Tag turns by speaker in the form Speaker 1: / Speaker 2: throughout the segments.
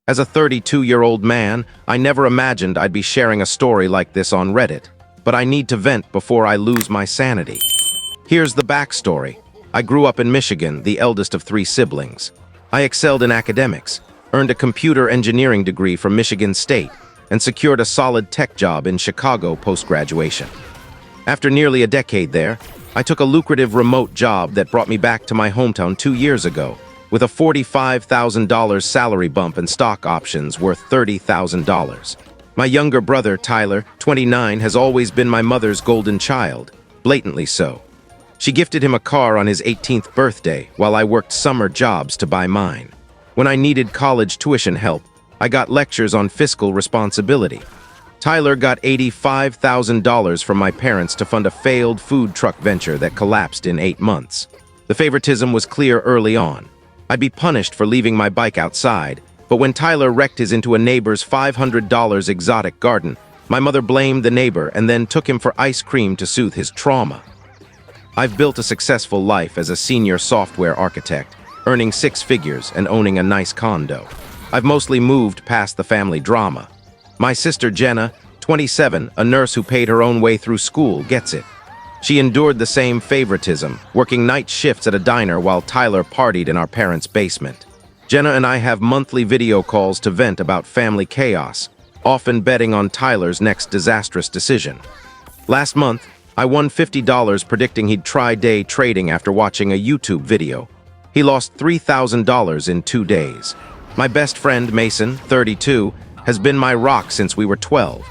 Speaker 1: As a 32-year-old man, I never imagined I'd be sharing a story like this on Reddit, but I need to vent before I lose my sanity. Here's the backstory. I grew up in Michigan, the eldest of 3 siblings. I excelled in academics, earned a computer engineering degree from Michigan State, and secured a solid tech job in Chicago post-graduation. After nearly a decade there, I took a lucrative remote job that brought me back to my hometown 2 years ago, with a $45,000 salary bump and stock options worth $30,000. My younger brother, Tyler, 29, has always been my mother's golden child, blatantly so. She gifted him a car on his 18th birthday while I worked summer jobs to buy mine. When I needed college tuition help, I got lectures on fiscal responsibility. Tyler got $85,000 from my parents to fund a failed food truck venture that collapsed in 8 months. The favoritism was clear early on. I'd be punished for leaving my bike outside, but when Tyler wrecked his into a neighbor's $500 exotic garden, my mother blamed the neighbor and then took him for ice cream to soothe his trauma. I've built a successful life as a senior software architect, earning 6 figures and owning a nice condo. I've mostly moved past the family drama. My sister Jenna, 27, a nurse who paid her own way through school, gets it. She endured the same favoritism, working night shifts at a diner while Tyler partied in our parents' basement. Jenna and I have monthly video calls to vent about family chaos, often betting on Tyler's next disastrous decision. Last month, I won $50 predicting he'd try day trading after watching a YouTube video. He lost $3,000 in 2 days. My best friend, Mason, 32, has been my rock since we were 12.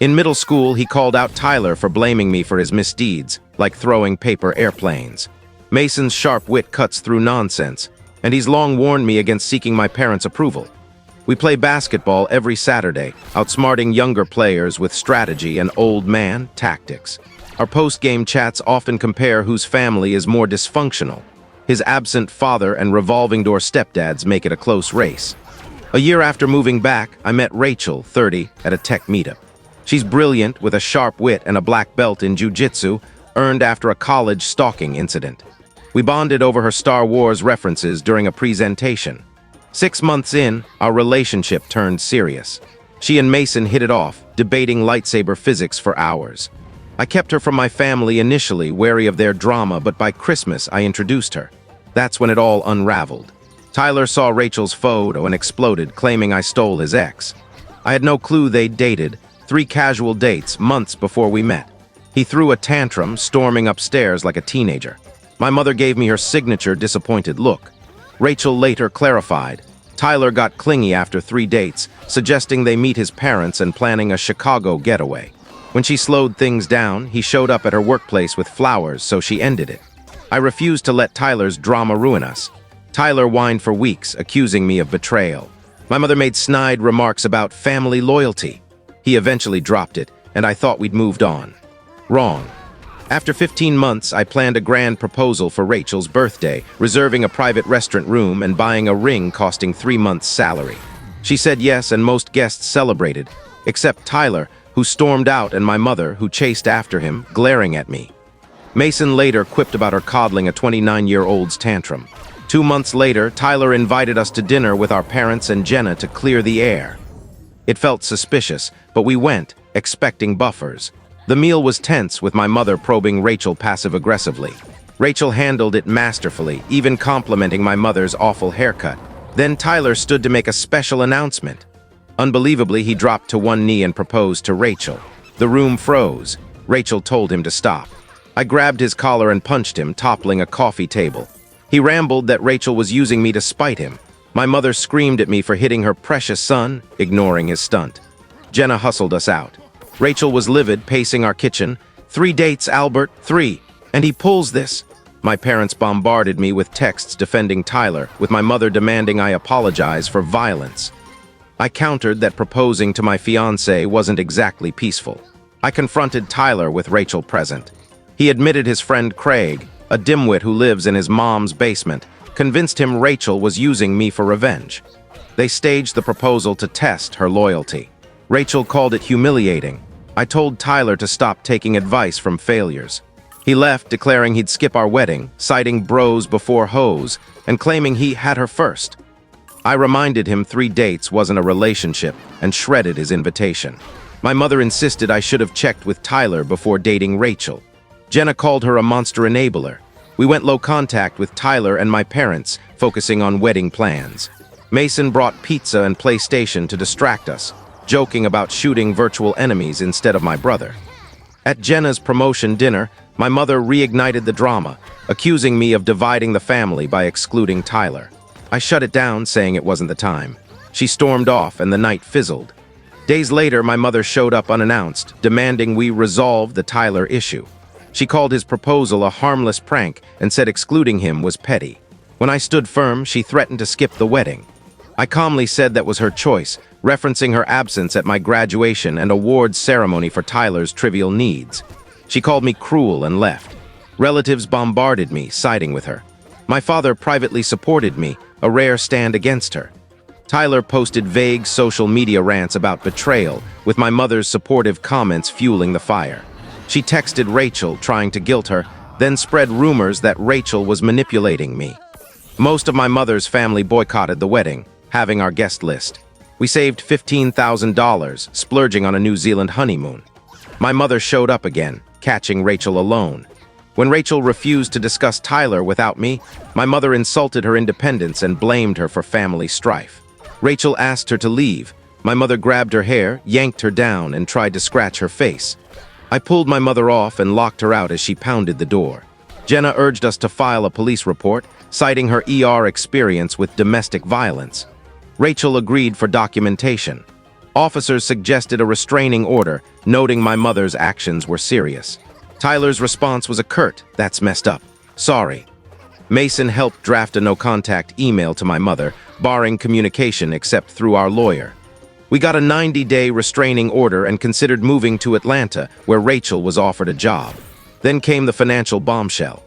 Speaker 1: In middle school, he called out Tyler for blaming me for his misdeeds, like throwing paper airplanes. Mason's sharp wit cuts through nonsense, and he's long warned me against seeking my parents' approval. We play basketball every Saturday, outsmarting younger players with strategy and old man tactics. Our post-game chats often compare whose family is more dysfunctional. His absent father and revolving-door stepdads make it a close race. A year after moving back, I met Rachel, 30, at a tech meetup. She's brilliant with a sharp wit and a black belt in jiu-jitsu, earned after a college stalking incident. We bonded over her Star Wars references during a presentation. 6 months in, our relationship turned serious. She and Mason hit it off, debating lightsaber physics for hours. I kept her from my family initially, wary of their drama, but by Christmas I introduced her. That's when it all unraveled. Tyler saw Rachel's photo and exploded, claiming I stole his ex. I had no clue they'd dated, 3 casual dates months before we met. He threw a tantrum, storming upstairs like a teenager. My mother gave me her signature disappointed look. Rachel later clarified. Tyler got clingy after 3 dates, suggesting they meet his parents and planning a Chicago getaway. When she slowed things down, he showed up at her workplace with flowers, so she ended it. I refused to let Tyler's drama ruin us. Tyler whined for weeks, accusing me of betrayal. My mother made snide remarks about family loyalty. He eventually dropped it, and I thought we'd moved on. Wrong. After 15 months, I planned a grand proposal for Rachel's birthday, reserving a private restaurant room and buying a ring costing 3 months' salary. She said yes, and most guests celebrated, except Tyler, who stormed out, and my mother, who chased after him, glaring at me. Mason later quipped about her coddling a 29-year-old's tantrum. 2 months later, Tyler invited us to dinner with our parents and Jenna to clear the air. It felt suspicious, but we went, expecting buffers. The meal was tense, with my mother probing Rachel passive-aggressively. Rachel handled it masterfully, even complimenting my mother's awful haircut. Then Tyler stood to make a special announcement. Unbelievably, he dropped to one knee and proposed to Rachel. The room froze. Rachel told him to stop. I grabbed his collar and punched him, toppling a coffee table. He rambled that Rachel was using me to spite him. My mother screamed at me for hitting her precious son, ignoring his stunt. Jenna hustled us out. Rachel was livid, pacing our kitchen. 3 dates, Albert, 3. And he pulls this. My parents bombarded me with texts defending Tyler, with my mother demanding I apologize for violence. I countered that proposing to my fiancé wasn't exactly peaceful. I confronted Tyler with Rachel present. He admitted his friend Craig, a dimwit who lives in his mom's basement, convinced him Rachel was using me for revenge. They staged the proposal to test her loyalty. Rachel called it humiliating. I told Tyler to stop taking advice from failures. He left, declaring he'd skip our wedding, citing bros before hoes, and claiming he had her first. I reminded him 3 dates wasn't a relationship and shredded his invitation. My mother insisted I should have checked with Tyler before dating Rachel. Jenna called her a monster enabler. We went low contact with Tyler and my parents, focusing on wedding plans. Mason brought pizza and PlayStation to distract us, joking about shooting virtual enemies instead of my brother. At Jenna's promotion dinner, my mother reignited the drama, accusing me of dividing the family by excluding Tyler. I shut it down, saying it wasn't the time. She stormed off and the night fizzled. Days later, my mother showed up unannounced, demanding we resolve the Tyler issue. She called his proposal a harmless prank and said excluding him was petty. When I stood firm, she threatened to skip the wedding. I calmly said that was her choice, referencing her absence at my graduation and awards ceremony for Tyler's trivial needs. She called me cruel and left. Relatives bombarded me, siding with her. My father privately supported me, a rare stand against her. Tyler posted vague social media rants about betrayal, with my mother's supportive comments fueling the fire. She texted Rachel, trying to guilt her, then spread rumors that Rachel was manipulating me. Most of my mother's family boycotted the wedding, having our guest list. We saved $15,000, splurging on a New Zealand honeymoon. My mother showed up again, catching Rachel alone. When Rachel refused to discuss Tyler without me, my mother insulted her independence and blamed her for family strife. Rachel asked her to leave. My mother grabbed her hair, yanked her down, and tried to scratch her face. I pulled my mother off and locked her out as she pounded the door. Jenna urged us to file a police report, citing her ER experience with domestic violence. Rachel agreed for documentation. Officers suggested a restraining order, noting my mother's actions were serious. Tyler's response was a curt, "That's messed up. Sorry." Mason helped draft a no-contact email to my mother, barring communication except through our lawyer. We got a 90-day restraining order and considered moving to Atlanta, where Rachel was offered a job. Then came the financial bombshell.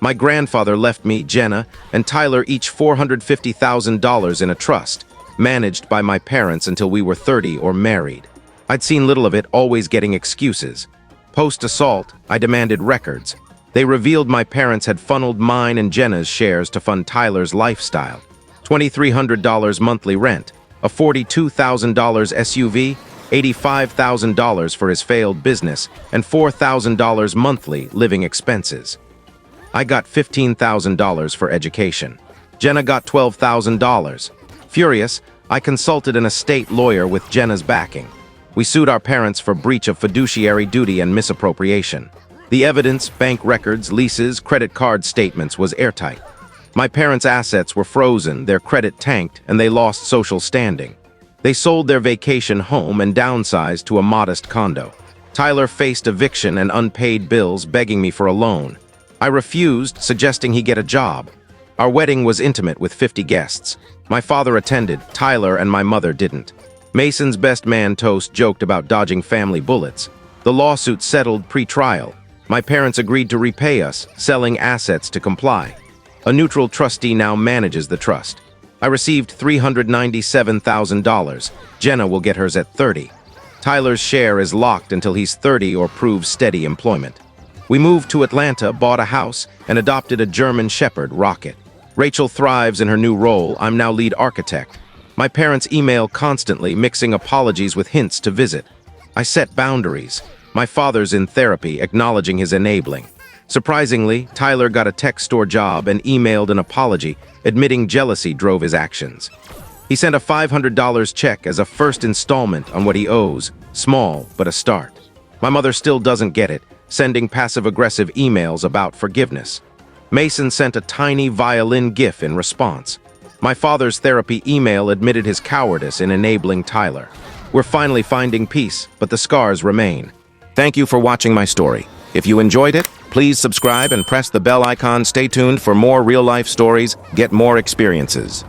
Speaker 1: My grandfather left me, Jenna, and Tyler each $450,000 in a trust, managed by my parents until we were 30 or married. I'd seen little of it, always getting excuses. Post-assault, I demanded records. They revealed my parents had funneled mine and Jenna's shares to fund Tyler's lifestyle. $2,300 monthly rent, a $42,000 SUV, $85,000 for his failed business, and $4,000 monthly living expenses. I got $15,000 for education. Jenna got $12,000. Furious, I consulted an estate lawyer with Jenna's backing. We sued our parents for breach of fiduciary duty and misappropriation. The evidence, bank records, leases, credit card statements was airtight. My parents' assets were frozen, their credit tanked, and they lost social standing. They sold their vacation home and downsized to a modest condo. Tyler faced eviction and unpaid bills, begging me for a loan. I refused, suggesting he get a job. Our wedding was intimate with 50 guests. My father attended, Tyler and my mother didn't. Mason's best man toast joked about dodging family bullets. The lawsuit settled pre-trial. My parents agreed to repay us, selling assets to comply. A neutral trustee now manages the trust. I received $397,000. Jenna will get hers at 30. Tyler's share is locked until he's 30 or proves steady employment. We moved to Atlanta, bought a house, and adopted a German Shepherd, Rocket. Rachel thrives in her new role. I'm now lead architect. My parents email constantly, mixing apologies with hints to visit. I set boundaries. My father's in therapy, acknowledging his enabling. Surprisingly, Tyler got a tech store job and emailed an apology, admitting jealousy drove his actions. He sent a $500 check as a first installment on what he owes, small, but a start. My mother still doesn't get it, sending passive-aggressive emails about forgiveness. Mason sent a tiny violin gif in response. My father's therapy email admitted his cowardice in enabling Tyler. We're finally finding peace, but the scars remain. Thank you for watching my story. If you enjoyed it, please subscribe and press the bell icon. Stay tuned for more real-life stories, get more experiences.